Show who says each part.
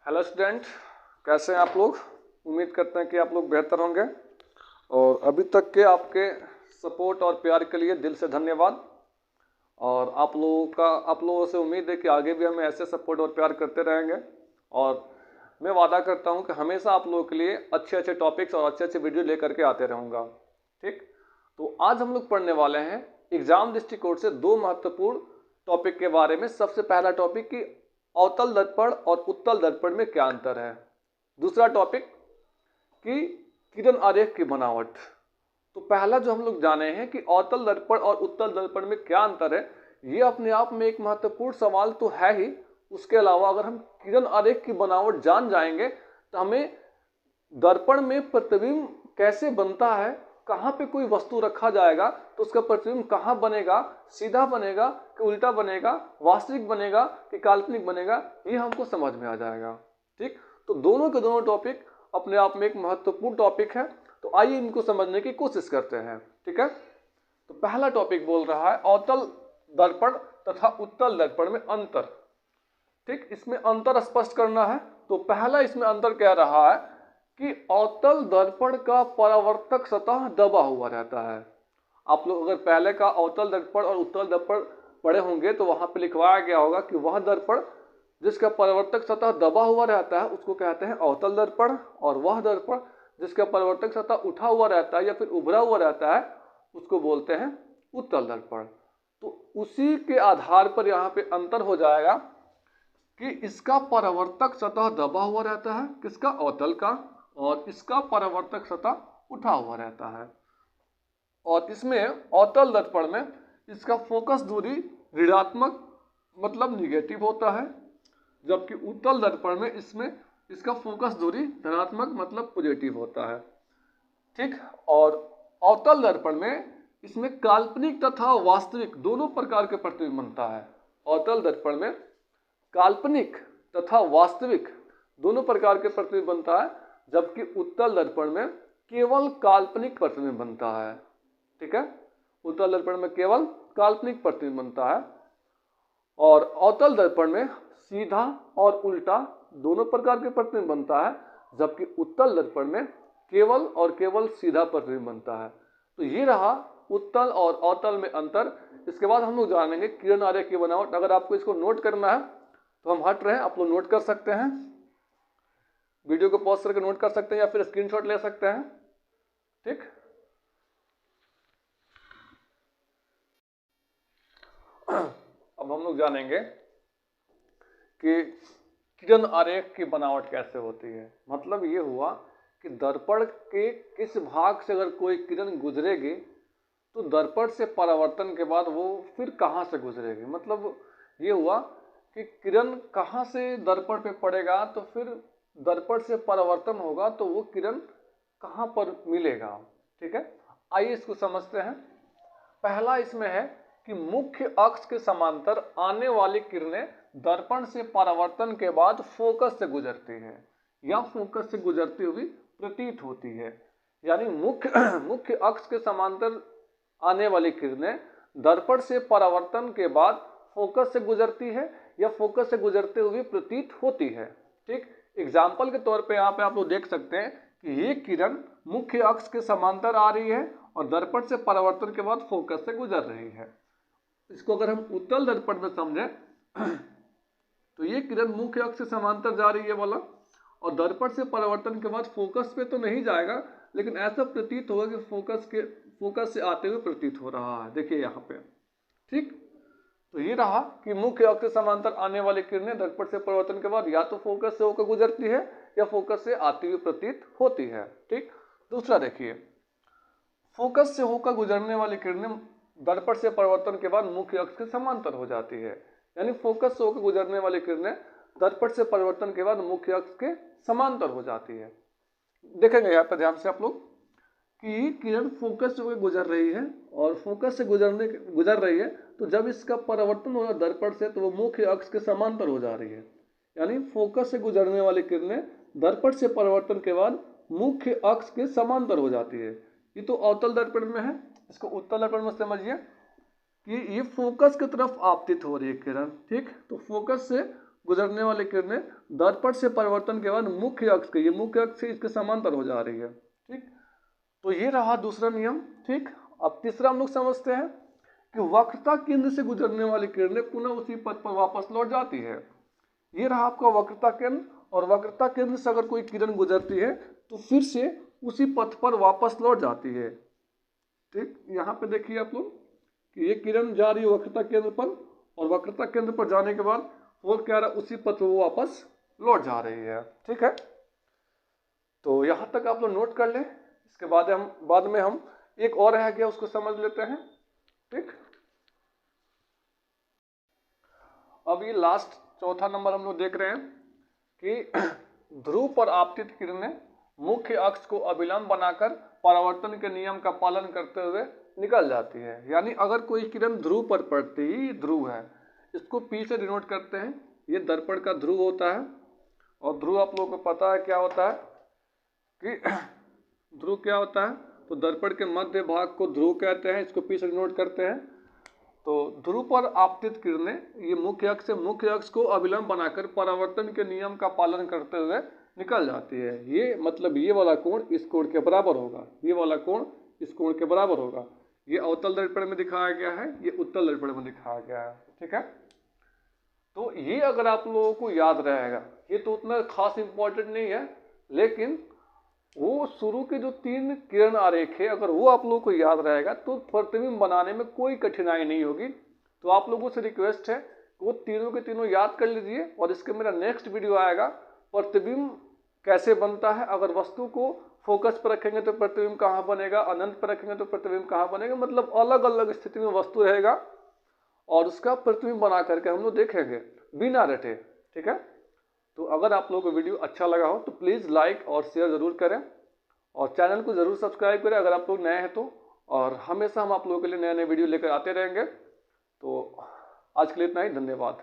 Speaker 1: Hello student, कैसे हैं आप लोग। उम्मीद करते हैं कि आप लोग बेहतर होंगे और अभी तक के आपके सपोर्ट और प्यार के लिए दिल से धन्यवाद। और आप लोगों से उम्मीद है कि आगे भी हमें ऐसे सपोर्ट और प्यार करते रहेंगे और मैं वादा करता हूं कि हमेशा आप लोगों के लिए अच्छे अच्छे टॉपिक्स और अच्छे अच्छे वीडियो लेकर के आते रहूँगा। ठीक, तो आज हम लोग पढ़ने वाले हैं एग्जाम दृष्टिकोण से दो महत्वपूर्ण टॉपिक के बारे में। सबसे पहला टॉपिक कि अवतल दर्पण और उत्तल दर्पण में क्या अंतर है। दूसरा टॉपिक कि किरण आरेख की बनावट। तो पहला जो हम लोग जाने हैं कि अवतल दर्पण और उत्तल दर्पण में क्या अंतर है, ये अपने आप में एक महत्वपूर्ण सवाल तो है ही। उसके अलावा अगर हम किरण आरेख की बनावट जान जाएंगे तो हमें दर्पण में प्रतिबिंब कैसे बनता है, कहाँ पे कोई वस्तु रखा जाएगा तो उसका प्रतिबिंब कहाँ बनेगा, सीधा बनेगा कि उल्टा बनेगा, वास्तविक बनेगा कि काल्पनिक बनेगा, ये हमको समझ में आ जाएगा। ठीक, तो दोनों के दोनों टॉपिक अपने आप में एक महत्वपूर्ण टॉपिक है। तो आइए इनको समझने की कोशिश करते हैं। ठीक है, तो पहला टॉपिक बोल रहा है अवतल दर्पण तथा उत्तल दर्पण में अंतर। ठीक, इसमें अंतर स्पष्ट करना है। तो पहला इसमें अंतर कह रहा है कि अवतल दर्पण का परावर्तक सतह दबा हुआ रहता है। आप लोग अगर पहले का अवतल दर्पण और उत्तल दर्पण पढ़े होंगे तो वहां पे लिखवाया गया होगा कि वह दर्पण जिसका परावर्तक सतह दबा हुआ रहता है उसको कहते हैं अवतल दर्पण, और वह दर्पण जिसका परावर्तक सतह उठा हुआ रहता है या फिर उभरा हुआ रहता है उसको बोलते हैं उत्तल दर्पण। तो उसी के आधार पर यहाँ पे अंतर हो जाएगा कि इसका परावर्तक सतह दबा हुआ रहता है, किसका, अवतल का, और इसका परावर्तक सतह उठा हुआ रहता है। और इसमें अवतल दर्पण में इसका फोकस दूरी ऋणात्मक मतलब निगेटिव होता है, जबकि उत्तल दर्पण में इसमें इसका फोकस दूरी धनात्मक मतलब पॉजिटिव होता है। ठीक, और अवतल दर्पण में इसमें काल्पनिक तथा वास्तविक दोनों प्रकार के प्रतिबिंब बनता है। अवतल दर्पण में काल्पनिक तथा वास्तविक दोनों प्रकार के प्रतिबिंब बनता है, जबकि उत्तल दर्पण में केवल काल्पनिक प्रतिबिंब बनता है। ठीक है, उत्तल दर्पण में केवल काल्पनिक प्रतिबिंब बनता है और अवतल दर्पण में सीधा और उल्टा दोनों प्रकार के प्रतिबिंब बनता है, जबकि उत्तल दर्पण में केवल और केवल सीधा प्रतिबिंब बनता है। तो ये रहा उत्तल और अवतल में अंतर। इसके बाद हम लोग जानेंगे किरण आरेख की बनावट। अगर आपको इसको नोट करना है तो हम हट रहे हैं, आप लोग नोट कर सकते हैं, वीडियो को पॉज करके नोट कर सकते हैं या फिर स्क्रीनशॉट ले सकते हैं। ठीक, अब हम लोग जानेंगे कि किरण आरेख की बनावट कैसे होती है। मतलब ये हुआ कि दर्पण के किस भाग से अगर कोई किरण गुजरेगी तो दर्पण से परावर्तन के बाद वो फिर कहाँ से गुजरेगी। मतलब ये हुआ कि किरण कहाँ से दर्पण पे पड़ेगा तो फिर दर्पण से परावर्तन होगा तो वो किरण कहाँ पर मिलेगा। ठीक है, आइए इसको समझते हैं। पहला इसमें है कि मुख्य अक्ष के समांतर आने वाली किरणें दर्पण से परावर्तन के बाद फोकस से गुजरती है या फोकस से गुजरती हुई प्रतीत होती है। यानी मुख्य अक्ष के समांतर आने वाली किरणें दर्पण से परावर्तन के बाद फोकस से गुजरती है या फोकस से गुजरते हुए प्रतीत होती है। ठीक, एग्जाम्पल के तौर पे यहाँ पे आप लोग देख सकते हैं कि ये किरण मुख्य अक्ष के समांतर आ रही है और दर्पण से परावर्तन के बाद फोकस से गुजर रही है। इसको अगर हम उत्तल दर्पण में समझें तो ये किरण मुख्य अक्ष से समांतर जा रही है वाला, और दर्पण से परावर्तन के बाद फोकस पे तो नहीं जाएगा लेकिन ऐसा प्रतीत होगा कि फोकस से आते हुए प्रतीत हो रहा है। देखिए यहाँ पे। ठीक, तो ये रहा कि मुख्य अक्ष से समांतर आने वाली किरणें दर्पण से परावर्तन के बाद या तो फोकस से होकर गुजरती है या फोकस से आती हुई प्रतीत होती है। ठीक, दूसरा देखिए, फोकस से होकर गुजरने वाली किरणें दर्पण से परावर्तन के बाद मुख्य अक्ष के समांतर हो जाती है। यानी फोकस से होकर गुजरने वाली किरणें दर्पण से परिवर्तन के बाद मुख्य अक्ष के समांतर हो जाती है। देखेंगे यहाँ पर ध्यान से आप लोग कि किरण फोकस से होकर गुजर रही है और फोकस से गुजर रही है तो जब इसका परिवर्तन हो रहा है दर्पण से तो वो मुख्य अक्ष के समांतर हो जा रही है। यानी फोकस से गुजरने वाली किरणें दर्पण से परिवर्तन के बाद मुख्य अक्ष के समांतर हो जाती है। ये तो अवतल दर्पण में है। इसको उत्तल दर्पण में समझिए कि ये फोकस की तरफ आपतित हो रही है किरण। ठीक, तो फोकस से गुजरने वाली किरणें दर्पण से परिवर्तन के बाद मुख्य अक्ष के, ये मुख्य अक्ष से इसके समांतर हो जा रही है। ठीक, तो ये रहा दूसरा नियम। ठीक, अब तीसरा हम लोग समझते हैं कि वक्रता केंद्र से गुजरने वाली किरणें पुनः उसी पथ पर वापस लौट जाती है। ये रहा आपका वक्रता केंद्र, और वक्रता केंद्र से अगर कोई किरण गुजरती है तो फिर से उसी पथ पर वापस लौट जाती है। ठीक, यहाँ पे देखिए आप लोग कि ये किरण जा रही है वक्रता केंद्र पर, और वक्रता केंद्र पर जाने के बाद वो क्या रहा, उसी पथ पर वो वापस लौट जा रही है। ठीक है, तो यहाँ तक आप लोग नोट कर लें। इसके बाद में हम एक और है क्या उसको समझ लेते हैं। ठीक, अब ये लास्ट चौथा नंबर हम लोग देख रहे हैं कि ध्रुव पर आपतित किरणें मुख्य अक्ष को अभिलंब बनाकर परावर्तन के नियम का पालन करते हुए निकल जाती है। यानी अगर कोई किरण ध्रुव पर पड़ती ही, ध्रुव है, इसको पी से डिनोट करते हैं, ये दर्पण का ध्रुव होता है। और ध्रुव आप लोगों को पता है क्या होता है कि ध्रुव क्या होता है, तो दर्पण के मध्य भाग को ध्रुव कहते हैं, इसको पी से डिनोट करते हैं। तो ध्रुव पर आपतित किरणें ये मुख्य अक्ष से मुख्य अक्ष को अभिलंब बनाकर परावर्तन के नियम का पालन करते हुए निकल जाती है। ये मतलब ये वाला कोण इस कोण के बराबर होगा, ये वाला कोण इस कोण के बराबर होगा। ये अवतल दर्पण में दिखाया गया है, ये उत्तल दर्पण में दिखाया गया है। ठीक है, तो ये अगर आप लोगों को याद रहेगा, ये तो उतना खास इंपॉर्टेंट नहीं है, लेकिन वो शुरू के जो 3 किरण आरेख है अगर वो आप लोगों को याद रहेगा तो प्रतिबिंब बनाने में कोई कठिनाई नहीं होगी। तो आप लोगों से रिक्वेस्ट है कि वो तीनों के तीनों याद कर लीजिए, और इसके मेरा नेक्स्ट वीडियो आएगा प्रतिबिंब कैसे बनता है। अगर वस्तु को फोकस पर रखेंगे तो प्रतिबिंब कहाँ बनेगा, अनंत पर रखेंगे तो प्रतिबिंब कहाँ बनेगा, मतलब अलग अलग स्थिति में वस्तु रहेगा और उसका प्रतिबिंब बना करके हम लोग देखेंगे बिना रटे। ठीक है, तो अगर आप लोगों को वीडियो अच्छा लगा हो तो प्लीज़ लाइक और शेयर ज़रूर करें, और चैनल को ज़रूर सब्सक्राइब करें अगर आप लोग नए हैं तो। और हमेशा हम आप लोगों के लिए नए नए वीडियो लेकर आते रहेंगे। तो आज के लिए इतना ही, धन्यवाद।